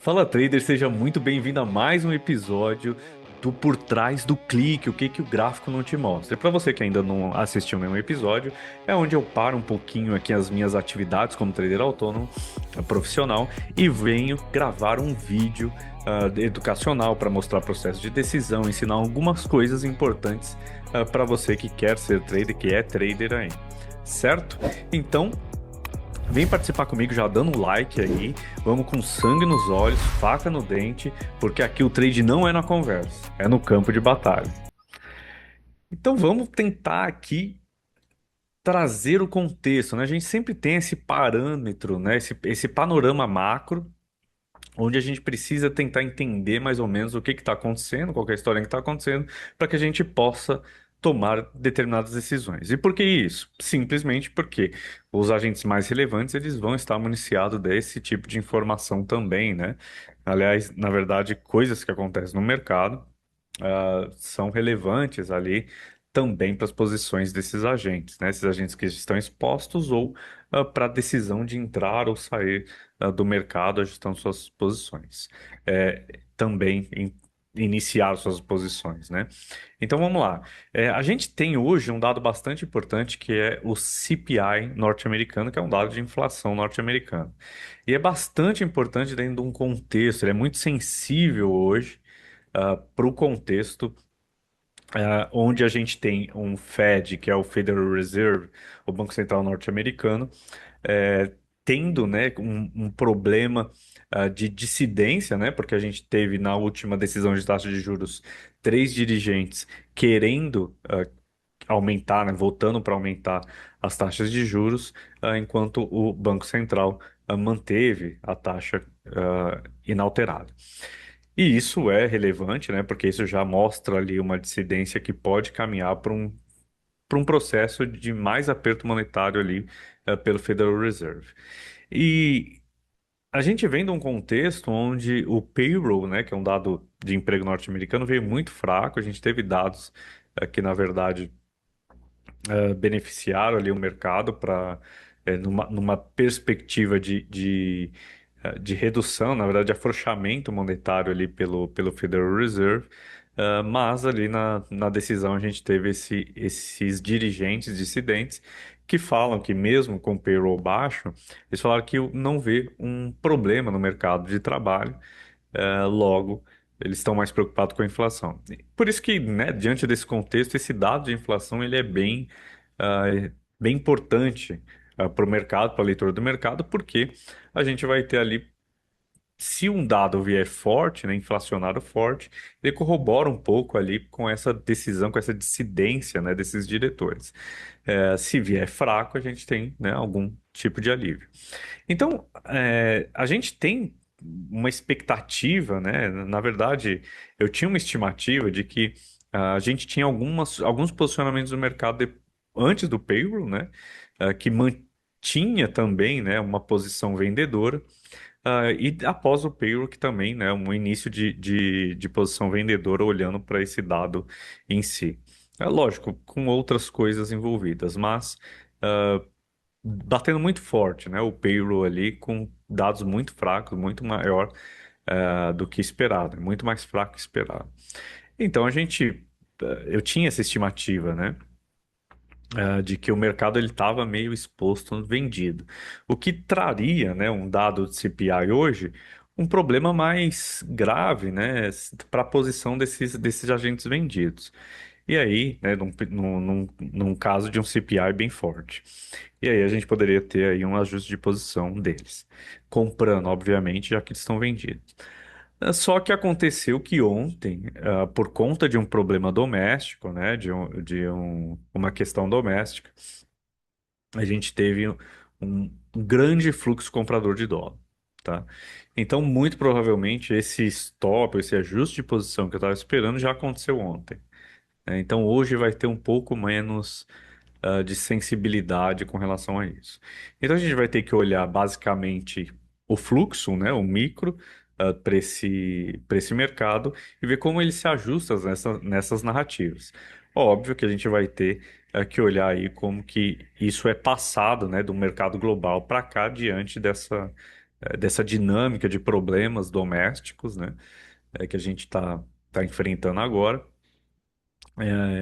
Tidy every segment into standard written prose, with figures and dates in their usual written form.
Fala trader, seja muito bem-vindo a mais um episódio do Por Trás do Clique, o que que o gráfico não te mostra. E para você que ainda não assistiu nenhum episódio, é onde eu paro um pouquinho aqui as minhas atividades como trader autônomo, profissional, e venho gravar um vídeo educacional para mostrar processo de decisão, ensinar algumas coisas importantes para você que quer ser trader, que é trader aí, certo? Então, vem participar comigo já dando um like aí. Vamos com sangue nos olhos, faca no dente, porque aqui o trade não é na conversa, é no campo de batalha. Então vamos tentar aqui trazer o contexto, né? A gente sempre tem esse parâmetro, né? Esse panorama macro, onde a gente precisa tentar entender mais ou menos o que está acontecendo, qual que é a história que está acontecendo, para que a gente possa tomar determinadas decisões. E por que isso? Simplesmente porque os agentes mais relevantes eles vão estar municiados desse tipo de informação também, né? Aliás, na verdade, coisas que acontecem no mercado são relevantes ali também para as posições desses agentes, né? Esses agentes que estão expostos ou para a decisão de entrar ou sair do mercado ajustando suas posições. Também iniciar suas posições, né? Então vamos lá. A gente tem hoje um dado bastante importante que é o CPI norte-americano, que é um dado de inflação norte-americano. E é bastante importante dentro de um contexto, ele é muito sensível hoje para o contexto onde a gente tem um Fed, que é o Federal Reserve, o Banco Central norte-americano, é, tendo, né, um problema de dissidência, né, porque a gente teve na última decisão de taxa de juros três dirigentes querendo aumentar, né, votando para aumentar as taxas de juros, enquanto o Banco Central manteve a taxa inalterada. E isso é relevante, né? Porque isso já mostra ali uma dissidência que pode caminhar para um processo de mais aperto monetário ali pelo Federal Reserve. E a gente vem de um contexto onde o payroll, né, que é um dado de emprego norte-americano, veio muito fraco. A gente teve dados que, na verdade, beneficiaram ali o mercado para numa perspectiva de redução, na verdade, de afrouxamento monetário ali pelo Federal Reserve. Mas ali na decisão a gente teve esses dirigentes dissidentes que falam que mesmo com payroll baixo, eles falaram que não vê um problema no mercado de trabalho, logo eles estão mais preocupados com a inflação. Por isso que, né, diante desse contexto, esse dado de inflação ele é bem importante para o mercado, para a leitura do mercado, porque a gente vai ter ali, se um dado vier forte, né, inflacionário forte, ele corrobora um pouco ali com essa decisão, com essa dissidência, né, desses diretores. Se vier fraco, a gente tem, né, algum tipo de alívio. Então, a gente tem uma expectativa, né? Na verdade, eu tinha uma estimativa de que a gente tinha alguns posicionamentos no mercado antes do payroll, né? Que mantinha também, né, uma posição vendedora. E após o payroll, que também, né, um início de posição vendedora olhando para esse dado em si. É lógico, com outras coisas envolvidas, mas batendo muito forte, né? O payroll ali com dados muito fracos, muito maior do que esperado, muito mais fraco que esperado. Então eu tinha essa estimativa, né? De que o mercado ele estava meio exposto, vendido, o que traria, né, um dado de CPI hoje, um problema mais grave, né, para a posição desses agentes vendidos. E aí, né, num caso de um CPI bem forte. E aí a gente poderia ter aí um ajuste de posição deles, comprando, obviamente, já que eles estão vendidos. Só que aconteceu que ontem, por conta de um problema doméstico, né, uma questão doméstica, a gente teve um grande fluxo comprador de dólar, tá? Então, muito provavelmente, esse stop, esse ajuste de posição que eu estava esperando já aconteceu ontem, né? Então, hoje vai ter um pouco menos de sensibilidade com relação a isso. Então, a gente vai ter que olhar basicamente o fluxo, né, o micro, para esse mercado e ver como ele se ajusta nessas narrativas. Óbvio que a gente vai ter que olhar aí como que isso é passado, né, do mercado global para cá diante dessa dinâmica de problemas domésticos, né? Que a gente tá enfrentando agora.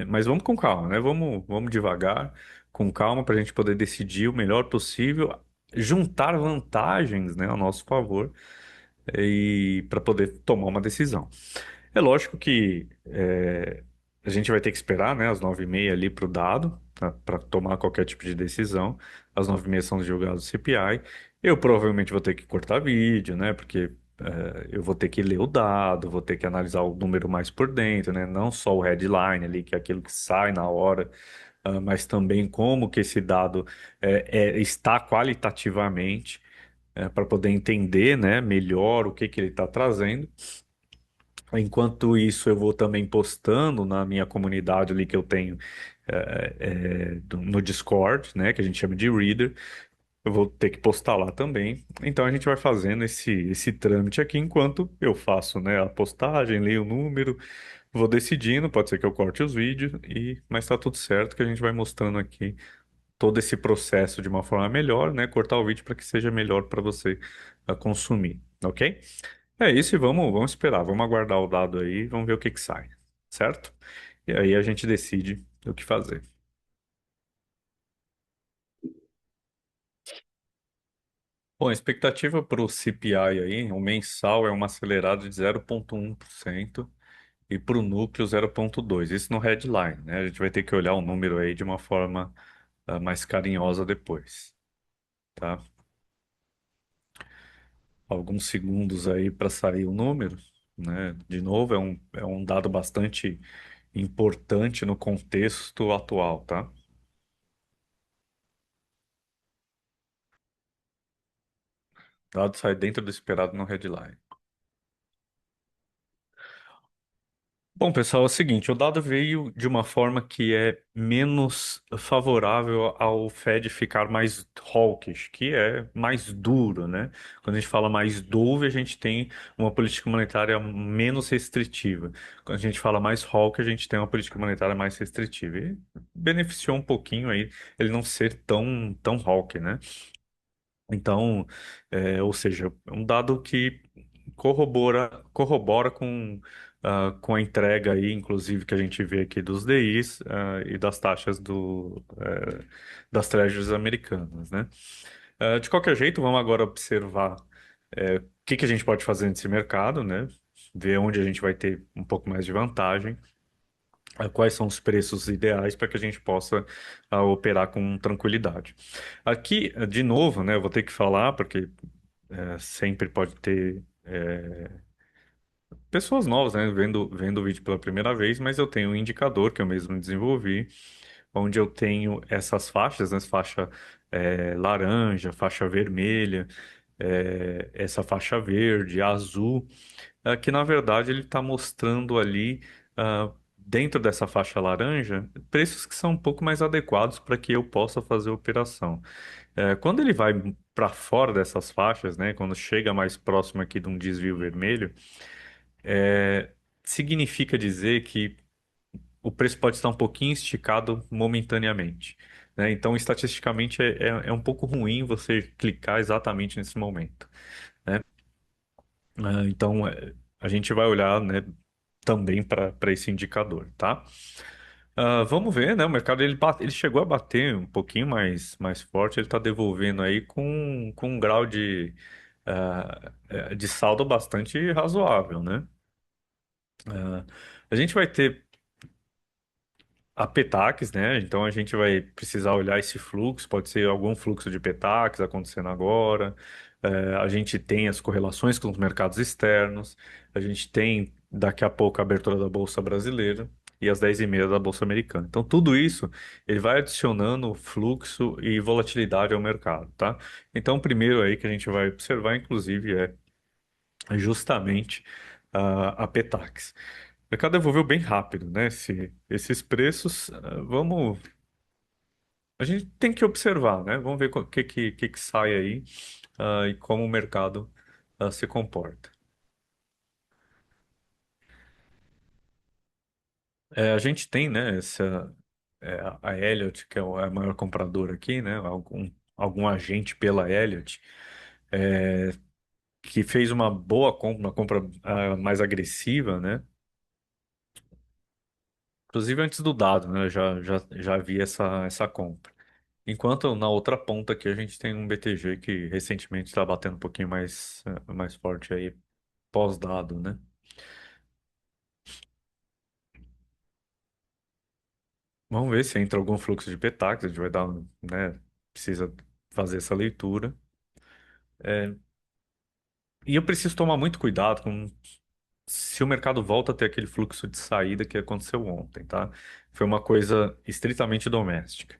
Mas vamos com calma, né? Vamos devagar, com calma, para a gente poder decidir o melhor possível, juntar vantagens, né, a nosso favor e para poder tomar uma decisão. É lógico que a gente vai ter que esperar, né, às 9h30 ali para o dado, para tomar qualquer tipo de decisão. Às 9h30 são julgados o CPI. Eu provavelmente vou ter que cortar vídeo, né, porque eu vou ter que ler o dado, vou ter que analisar o número mais por dentro, né, não só o headline ali, que é aquilo que sai na hora, mas também como que esse dado está qualitativamente, para poder entender, né, melhor o que que ele está trazendo. Enquanto isso, eu vou também postando na minha comunidade ali que eu tenho no Discord, né, que a gente chama de Reader. Eu vou ter que postar lá também. Então a gente vai fazendo esse trâmite aqui enquanto eu faço, né, a postagem, leio o número, vou decidindo. Pode ser que eu corte os vídeos mas tá tudo certo que a gente vai mostrando aqui todo esse processo de uma forma melhor, né, cortar o vídeo para que seja melhor para você consumir, ok? É isso e vamos esperar, vamos aguardar o dado aí, vamos ver o que que sai, certo? E aí a gente decide o que fazer. Bom, a expectativa para o CPI aí, o mensal é uma acelerada de 0,1% e para o núcleo 0,2%. Isso no headline, né? A gente vai ter que olhar o número aí de uma forma mais carinhosa depois, tá? Alguns segundos aí para sair o número, né? De novo, é um dado bastante importante no contexto atual, tá? O dado sai dentro do esperado no headline. Bom, pessoal, é o seguinte, o dado veio de uma forma que é menos favorável ao Fed ficar mais hawkish, que é mais duro, né? Quando a gente fala mais dove, a gente tem uma política monetária menos restritiva. Quando a gente fala mais hawk, a gente tem uma política monetária mais restritiva. E beneficiou um pouquinho aí ele não ser tão hawk, né? Então, ou seja, é um dado que corrobora com a entrega aí, inclusive, que a gente vê aqui dos DIs, e das taxas das treasuries americanas, né? De qualquer jeito, vamos agora observar o que que a gente pode fazer nesse mercado, né? Ver onde a gente vai ter um pouco mais de vantagem, quais são os preços ideais para que a gente possa operar com tranquilidade. Aqui, de novo, né, eu vou ter que falar, porque sempre pode ter pessoas novas, né, vendo o vídeo pela primeira vez, mas eu tenho um indicador que eu mesmo desenvolvi, onde eu tenho essas faixas, né, faixa laranja, faixa vermelha, essa faixa verde, azul, que na verdade ele está mostrando ali, dentro dessa faixa laranja, preços que são um pouco mais adequados para que eu possa fazer a operação. Quando ele vai para fora dessas faixas, né, quando chega mais próximo aqui de um desvio vermelho, é, significa dizer que o preço pode estar um pouquinho esticado momentaneamente, né? Então, estatisticamente, é um pouco ruim você clicar exatamente nesse momento, né? Então, a gente vai olhar, né, também para esse indicador, tá? Vamos ver, né? O mercado ele chegou a bater um pouquinho mais forte, ele está devolvendo aí com um grau de saldo bastante razoável, né? Ah, a gente vai ter a Petax, né? Então a gente vai precisar olhar esse fluxo, pode ser algum fluxo de Petax acontecendo agora. A gente tem as correlações com os mercados externos, a gente tem daqui a pouco a abertura da Bolsa Brasileira e às 10h30 da Bolsa Americana. Então tudo isso ele vai adicionando fluxo e volatilidade ao mercado, tá? Então o primeiro aí que a gente vai observar, inclusive, é justamente a Petax. O mercado evolveu bem rápido, né? Esses preços, a gente tem que observar, né? Vamos ver o que sai aí, e como o mercado se comporta. A gente tem, né, a Elliott, que é a maior compradora aqui, né? Algum agente pela Elliott. que fez uma boa compra, uma compra mais agressiva, né? Inclusive antes do dado, né? Já vi essa compra. Enquanto na outra ponta aqui a gente tem um BTG que recentemente está batendo um pouquinho mais forte aí pós-dado, né? Vamos ver se entra algum fluxo de petax, a gente vai dar, né? Precisa fazer essa leitura. É, e eu preciso tomar muito cuidado com se o mercado volta a ter aquele fluxo de saída que aconteceu ontem, tá? Foi uma coisa estritamente doméstica.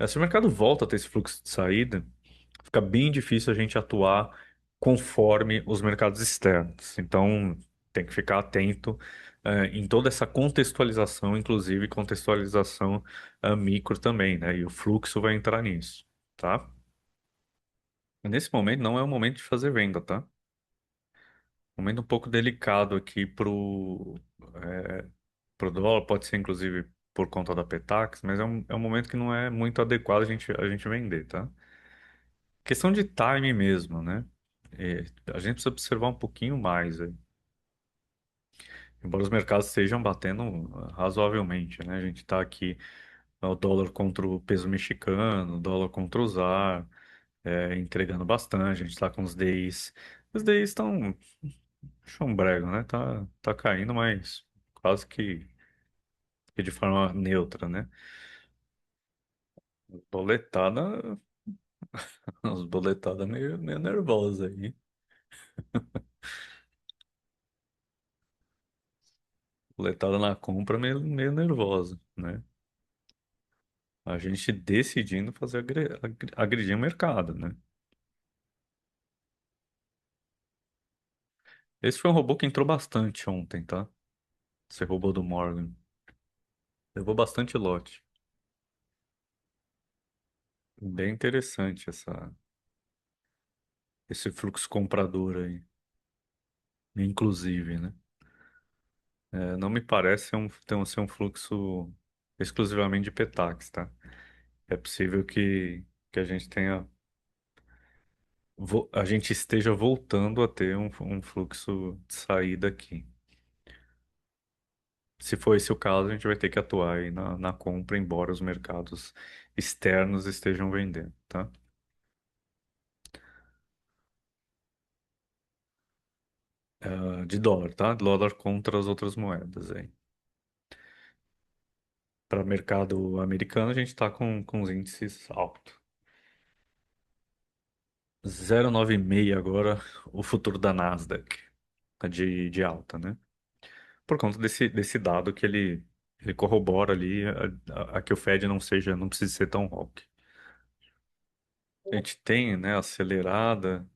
Se o mercado volta a ter esse fluxo de saída, fica bem difícil a gente atuar conforme os mercados externos. Então, tem que ficar atento, em toda essa contextualização, inclusive contextualização, micro também, né? E o fluxo vai entrar nisso, tá? Nesse momento não é o momento de fazer venda, tá? Momento um pouco delicado aqui pro dólar, pode ser inclusive por conta da Petax, mas é um momento que não é muito adequado a gente vender, tá? Questão de time mesmo, né? A gente precisa observar um pouquinho mais aí. Embora os mercados estejam batendo razoavelmente, né? A gente está aqui o dólar contra o peso mexicano, o dólar contra o ZAR, entregando bastante. A gente está com os DIs. Os DIs estão chumbrego, né? Tá caindo, mas quase que de forma neutra, né? Boletada, as boletadas meio nervosas aí. Boletada na compra meio nervosa, né? A gente decidindo fazer agredir o mercado, né? Esse foi um robô que entrou bastante ontem, tá? Esse robô do Morgan. Levou bastante lote. Bem interessante esse fluxo comprador aí, inclusive, né? Não me parece ser um fluxo exclusivamente de Petax, tá? É possível que a gente a gente esteja voltando a ter um fluxo de saída aqui. Se for esse o caso, a gente vai ter que atuar aí na compra, embora os mercados externos estejam vendendo, tá? De dólar, tá? Dólar contra as outras moedas aí. Para mercado americano, a gente está com os índices altos. 0,96 agora, o futuro da Nasdaq, tá de alta, né? Por conta desse dado que ele corrobora ali a que o Fed não precisa ser tão hawk. A gente tem, né, acelerada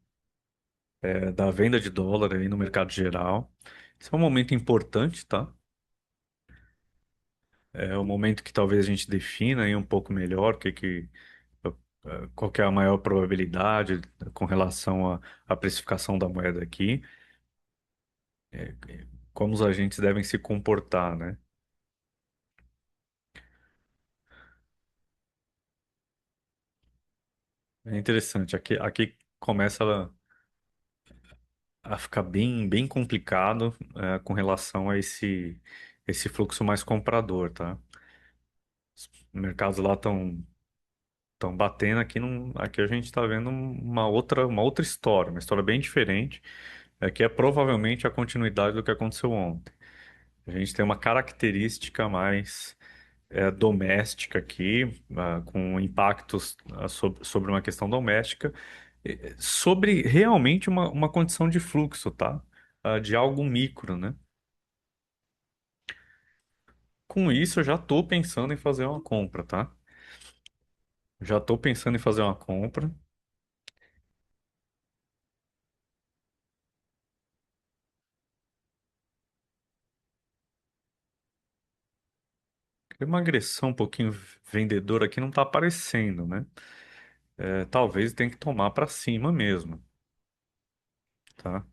da venda de dólar aí no mercado geral. Esse é um momento importante, tá? É um momento que talvez a gente defina aí um pouco melhor qual que é a maior probabilidade com relação à precificação da moeda aqui, como os agentes devem se comportar, né? É interessante. Aqui começa a ficar bem complicado, com relação a esse fluxo mais comprador, tá? Os mercados lá estão batendo aqui, aqui a gente está vendo uma outra história, uma história bem diferente, que é provavelmente a continuidade do que aconteceu ontem. A gente tem uma característica mais doméstica aqui, com impactos sobre uma questão doméstica, sobre realmente uma condição de fluxo, tá? De algo micro, né? Com isso, eu já estou pensando em fazer uma compra, tá? Já estou pensando em fazer uma compra. Uma agressão um pouquinho vendedora aqui não está aparecendo, né? Talvez tenha que tomar para cima mesmo, tá?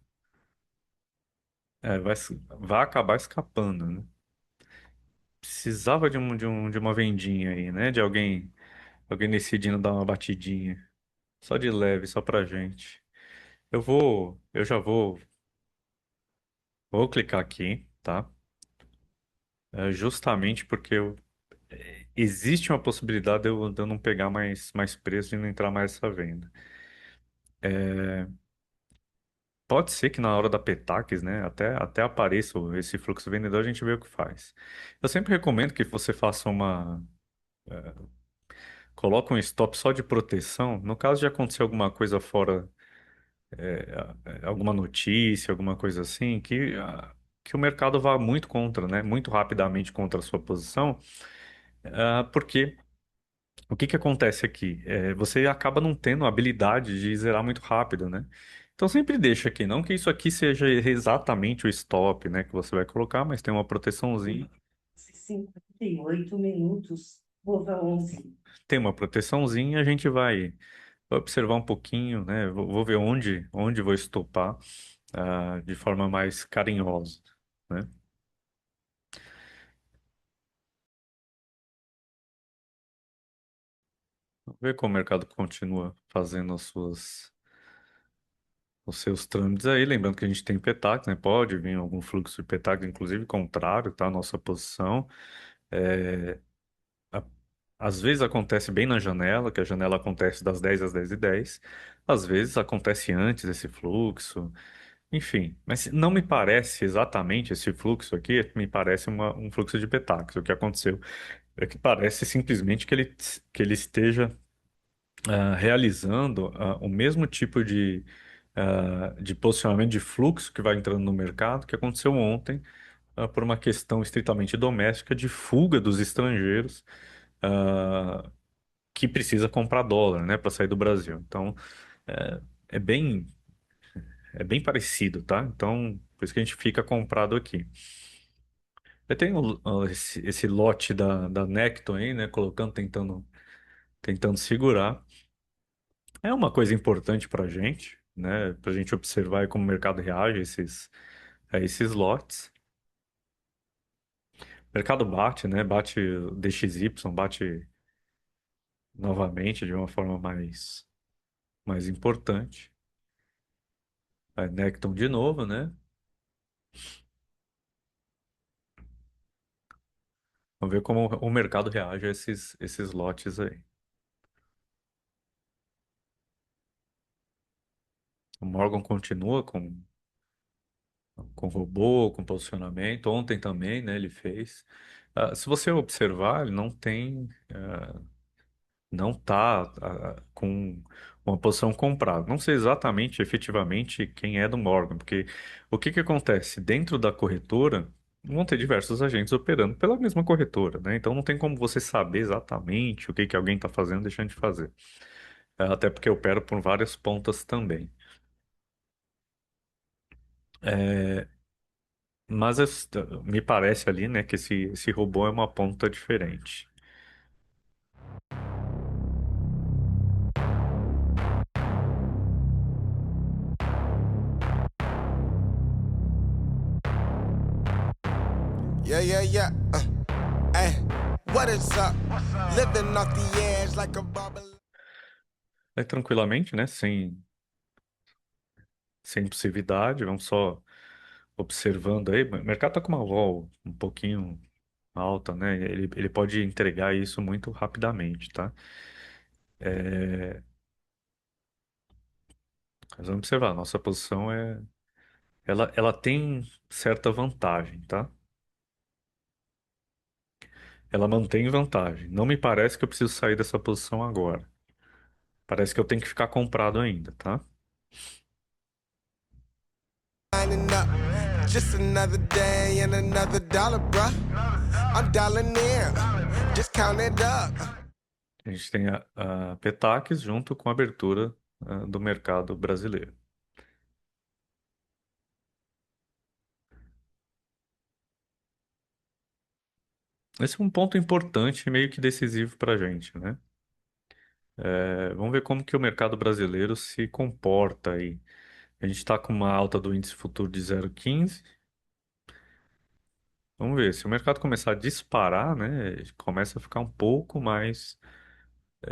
Vai acabar escapando, né? Precisava de uma vendinha aí, né? De alguém decidindo dar uma batidinha. Só de leve, só pra gente. eu já vou clicar aqui, tá? Justamente porque existe uma possibilidade de eu não pegar mais preço e não entrar mais nessa venda. Pode ser que na hora da Petax, né, até apareça esse fluxo vendedor, a gente vê o que faz. Eu sempre recomendo que você faça coloque um stop só de proteção. No caso de acontecer alguma coisa fora, alguma notícia, alguma coisa assim, que o mercado vá muito contra, né, muito rapidamente contra a sua posição, porque o que que acontece aqui? Você acaba não tendo a habilidade de zerar muito rápido, né? Então sempre deixa aqui, não que isso aqui seja exatamente o stop, né, que você vai colocar, mas tem uma proteçãozinha. 58 minutos, vou 11. Tem uma proteçãozinha, a gente vai observar um pouquinho, né? Vou ver onde vou estopar, de forma mais carinhosa, né? Vamos ver como o mercado continua fazendo os seus trâmites aí, lembrando que a gente tem Petax, né? Pode vir algum fluxo de Petax, inclusive contrário, tá? A nossa posição. É, a- Às vezes acontece bem na janela, que a janela acontece das 10 às 10:10. Às vezes acontece antes esse fluxo. Enfim, mas não me parece exatamente esse fluxo aqui, me parece um fluxo de Petax. O que aconteceu é que parece simplesmente que ele esteja realizando o mesmo tipo de posicionamento de fluxo que vai entrando no mercado que aconteceu ontem, por uma questão estritamente doméstica de fuga dos estrangeiros, ah, que precisa comprar dólar, né, para sair do Brasil. Então, é, é bem, é bem parecido, tá? Então, por isso que a gente fica comprado aqui. Eu tenho esse lote da Necton aí, né, colocando, tentando segurar. É uma coisa importante para a gente, né? Para a gente observar como o mercado reage a esses lotes. O mercado bate, né? Bate o DXY, bate novamente de uma forma mais importante. A Necton de novo, né? Vamos ver como o mercado reage a esses lotes aí. O Morgan continua com robô, com posicionamento. Ontem também, né? Ele fez. Se você observar, ele não está com uma posição comprada. Não sei exatamente, efetivamente, quem é do Morgan, porque o que que acontece? Dentro da corretora, vão ter diversos agentes operando pela mesma corretora, né? Então não tem como você saber exatamente o que que alguém está fazendo, deixando de fazer. Até porque eu opero por várias pontas também. É, mas me parece ali, né, que esse robô é uma ponta diferente. Yeah, yeah, yeah. Hey, what is up? Living off the edge like a bubble. É tranquilamente, né, sem impulsividade, vamos só observando aí, o mercado está com uma vol um pouquinho alta, né? Ele pode entregar isso muito rapidamente, tá? É, mas vamos observar, nossa posição ela tem certa vantagem, tá? Ela mantém vantagem. Não me parece que eu preciso sair dessa posição agora. Parece que eu tenho que ficar comprado ainda, tá? Lining up. Just another day and another dollar, bruh. I'm dialing in. Just count it up. A gente tem a Petax junto com a abertura do mercado brasileiro. Esse é um ponto importante e meio que decisivo para a gente, né? Vamos ver como que o mercado brasileiro se comporta aí. A gente está com uma alta do índice futuro de 0,15. Vamos ver, se o mercado começar a disparar, né, começa a ficar um pouco mais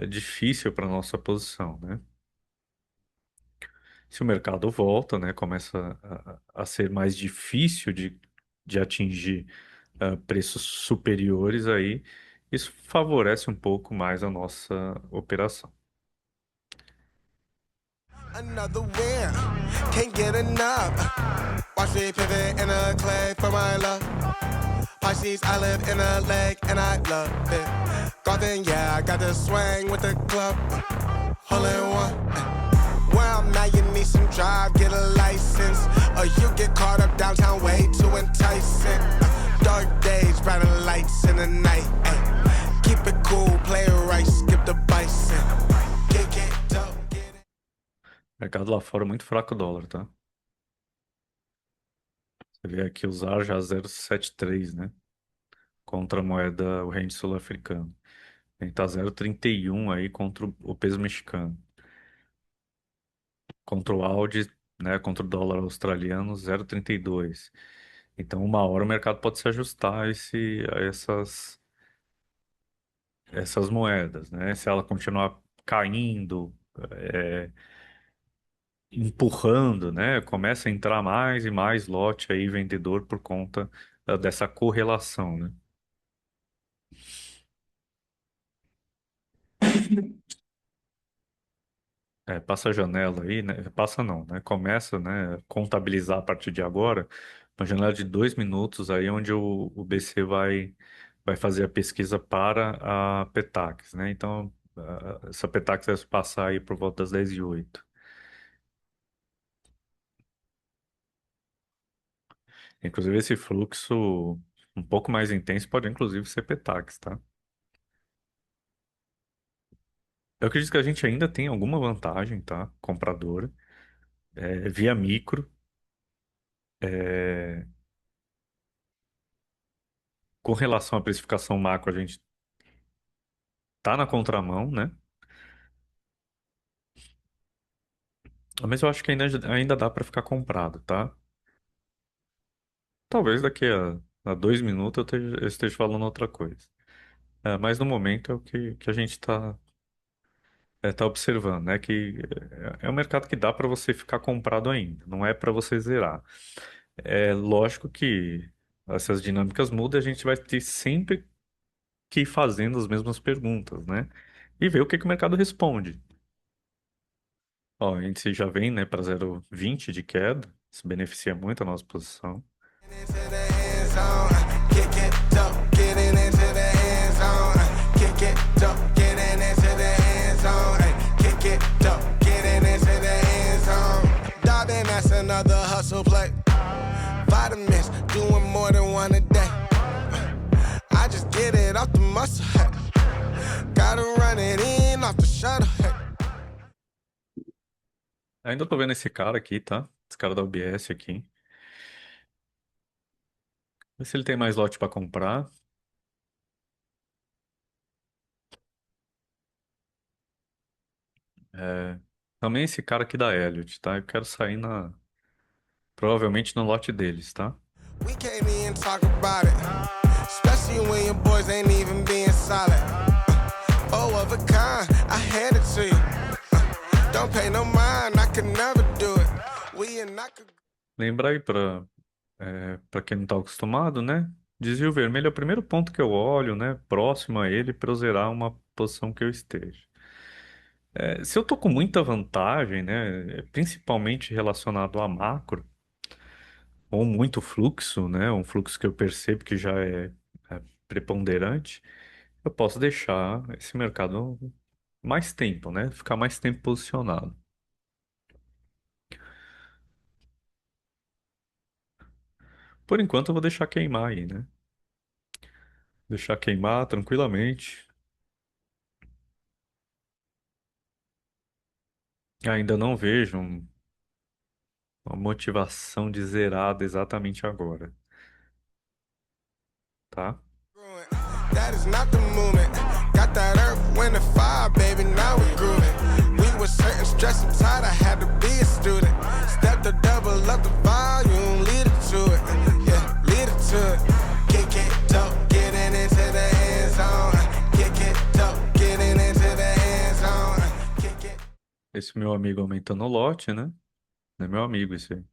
difícil para nossa posição, né? Se o mercado volta, né, começa a ser mais difícil de atingir preços superiores aí, isso favorece um pouco mais a nossa operação. Another win, can't get enough. Watch me pivot in a clay for my love. Pisces, I live in a lake and I love it. Golden, yeah, I got the swing with the club. Hole in one. Where I'm at, you need some drive, get a license. Or you get caught up downtown, way too enticing. Dark days, brighter lights in the night. Ay. Keep it cool, play it right, skip the bison. Kick it, dope, get it. Mercado lá fora muito fraco o dólar, tá? Você vê aqui o ZAR já 0,73, né? Contra a moeda, o rende sul-africano. A gente tá 0,31 aí contra o peso mexicano. Contra o Audi, né? Contra o dólar australiano, 0,32. Então, uma hora o mercado pode se ajustar a essas moedas, né? Se ela continuar caindo, é, empurrando, né? Começa a entrar mais e mais lote aí vendedor por conta dessa correlação, né? Passa a janela aí, né? Passa não, né? Começa, né? Contabilizar a partir de agora, uma janela de 2 minutos aí, onde o BC vai fazer a pesquisa para a Petax, né? Então, essa Petax vai passar aí por volta das 10h08. Inclusive, esse fluxo um pouco mais intenso pode, inclusive, ser Petax, tá? Eu acredito que a gente ainda tem alguma vantagem, tá? Compradora, via micro. é, Com relação à precificação macro, a gente tá na contramão, né? Mas eu acho que ainda dá para ficar comprado, tá? Talvez daqui a 2 minutos eu esteja falando outra coisa. Mas no momento é o que a gente tá observando, né? Que é um mercado que dá para você ficar comprado ainda, não é para você zerar. É lógico que essas dinâmicas mudam, e a gente vai ter sempre que ir fazendo as mesmas perguntas, né? E ver o que o mercado responde. Ó, a índice já vem, né, para 0,20 de queda, isso beneficia muito a nossa posição. Into the end zone, kick it, dope, getting into the end zone, kick it, dope, getting into the end zone, kick it, dope, getting into the end zone. Diving, that's another hustle play. Vitamins, doing more than one a day. I just get it off the muscle, hey. Gotta run it in off the shuttle, hey. Ainda tô vendo esse cara aqui, tá? Esse cara da UBS aqui. Vê se ele tem mais lote para comprar. Também esse cara aqui da Elliott, tá? Eu quero sair provavelmente no lote deles, tá? We can't even talk about it, especially when your boys ain't even being solid. Oh, of a kind, I hand it to you. Don't pay no mind, I could never do it. We and I could. Lembra aí para quem não tá acostumado, né? Desvio vermelho é o primeiro ponto que eu olho, né? Próximo a ele para eu zerar uma posição que eu esteja. Se eu tô com muita vantagem, né? Principalmente relacionado a macro, ou muito fluxo, né? Um fluxo que eu percebo que já é preponderante, eu posso deixar esse mercado mais tempo, né? Ficar mais tempo posicionado. Por enquanto eu vou deixar queimar aí, né? Deixar queimar tranquilamente. Ainda não vejo uma motivação de zerada exatamente agora, tá? That is not the movement. Got that earth, wind, and fire, baby. Now we grooving. We were certain, stressed and tired. I had to be a student. Step to double up the volume, lead it to it. Yeah, lead it to it. Kick it, dope, getting into the end zone. Kick it, dope, getting into the end zone. Kick it. Esse meu amigo aumentando o lote, né? É meu amigo esse aí.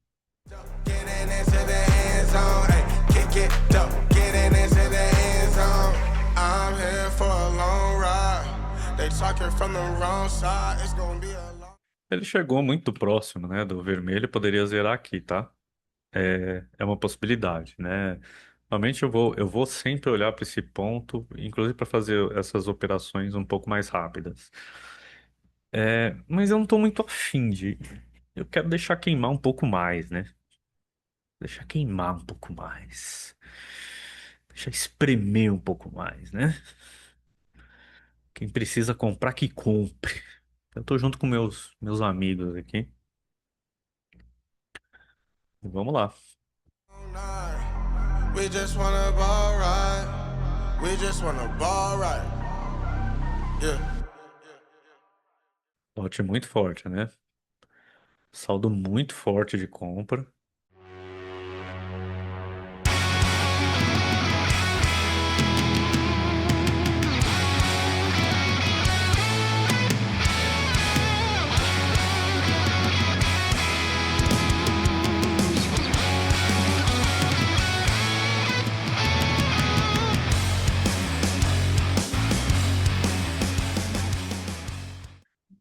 Getting into the end zone, ay, kick it up. Getting into the end zone. I'm here for a long ride. They talking from the wrong side. It's gonna be a long. Ele chegou muito próximo, né, do vermelho, poderia zerar aqui, tá? É uma possibilidade, né? Normalmente eu vou sempre olhar para esse ponto, inclusive para fazer essas operações um pouco mais rápidas. Mas eu não estou muito afim de. Eu quero deixar queimar um pouco mais, né? Deixar queimar um pouco mais. Deixar espremer um pouco mais, né? Quem precisa comprar, que compre. Eu tô junto com meus amigos aqui. Vamos lá. Night. We just wanna ball right. We just wanna ball right. Yeah. Lote muito forte, né? Saldo muito forte de compra.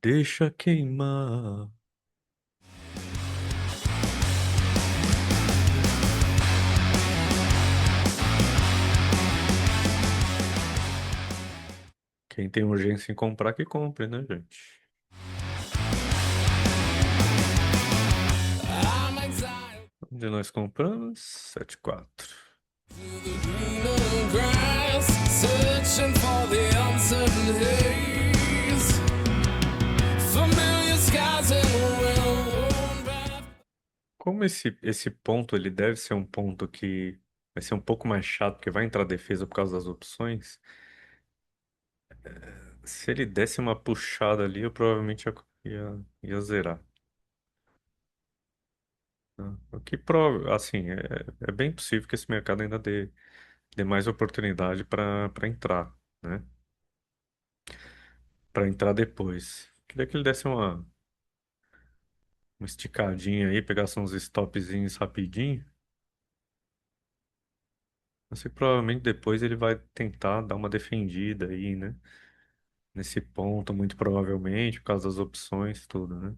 Deixa queimar. Quem tem urgência em comprar, que compre, né, gente? I'm excited. Onde nós compramos? 74. Greener grass, searching for the uncertain haze. Familiar skies and well-worn path. Como esse ponto ele deve ser um ponto que vai ser um pouco mais chato, porque vai entrar defesa por causa das opções. Se ele desse uma puxada ali, eu provavelmente ia zerar. Né? O que assim, é bem possível que esse mercado ainda dê mais oportunidade para entrar, né? Para entrar depois. Queria que ele desse uma esticadinha aí, pegasse uns stopzinhos rapidinho. Eu sei que provavelmente depois ele vai tentar dar uma defendida aí, né? Nesse ponto, muito provavelmente, por causa das opções, tudo, né?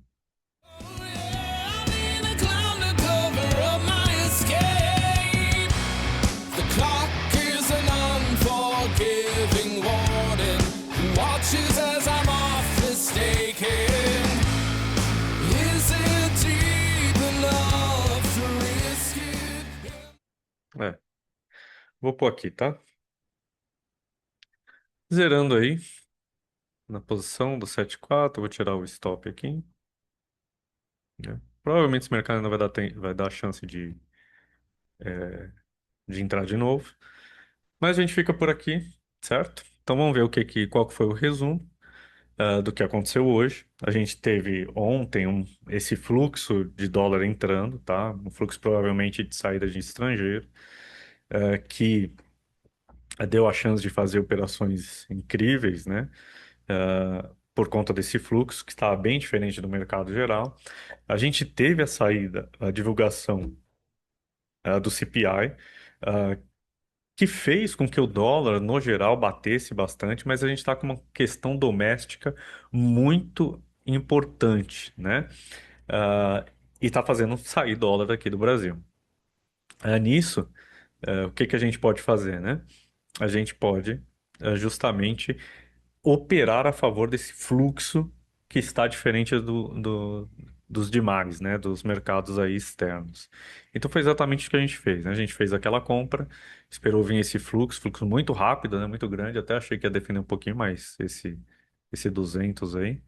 I need a clown to cover up my escape. The clock is an unforgiving warden who watches as I'm off mistaken. Is it deep enough to risk it? É, vou pôr aqui, tá? Zerando aí, na posição do 7,4, vou tirar o stop aqui, né? Provavelmente esse mercado ainda vai dar a chance de entrar de novo. Mas a gente fica por aqui, certo? Então vamos ver qual que foi o resumo do que aconteceu hoje. A gente teve ontem esse fluxo de dólar entrando, tá? Um fluxo provavelmente de saída de estrangeiro, que deu a chance de fazer operações incríveis, né? Por conta desse fluxo, que estava bem diferente do mercado geral. A gente teve a saída, a divulgação do CPI, que fez com que o dólar, no geral, batesse bastante, mas a gente está com uma questão doméstica muito importante, né? Ah, e está fazendo sair dólar daqui do Brasil. Nisso, o que que a gente pode fazer, né? A gente pode justamente operar a favor desse fluxo que está diferente dos demais, né? Dos mercados aí externos. Então foi exatamente o que a gente fez, né? A gente fez aquela compra, esperou vir esse fluxo muito rápido, né? Muito grande, até achei que ia defender um pouquinho mais esse 200 aí,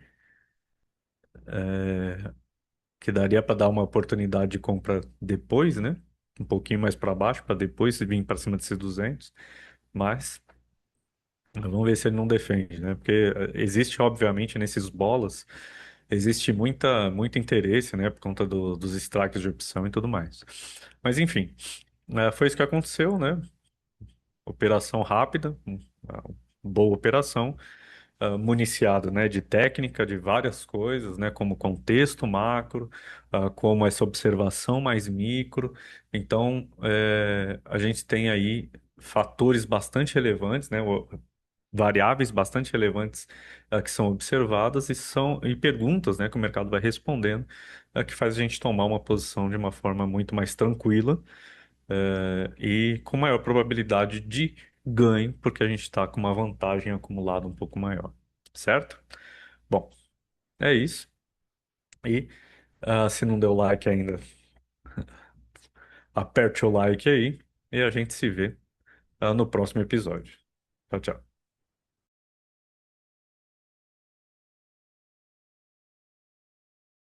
que daria para dar uma oportunidade de compra depois, né? Um pouquinho mais para baixo, para depois vir para cima desses 200, mas vamos ver se ele não defende, né? Porque existe, obviamente, nesses bolas, existe muito interesse, né? Por conta dos strikes de opção e tudo mais. Mas, enfim, foi isso que aconteceu, né? Operação rápida, boa operação. municiado, né, de técnica, de várias coisas, né, como contexto macro, como essa observação mais micro. Então, a gente tem aí fatores bastante relevantes, né, variáveis bastante relevantes que são observadas e perguntas, né, que o mercado vai respondendo, que faz a gente tomar uma posição de uma forma muito mais tranquila e com maior probabilidade de ganho, porque a gente está com uma vantagem acumulada um pouco maior, certo? Bom, é isso. E se não deu like ainda, aperte o like aí e a gente se vê no próximo episódio. Tchau, tchau.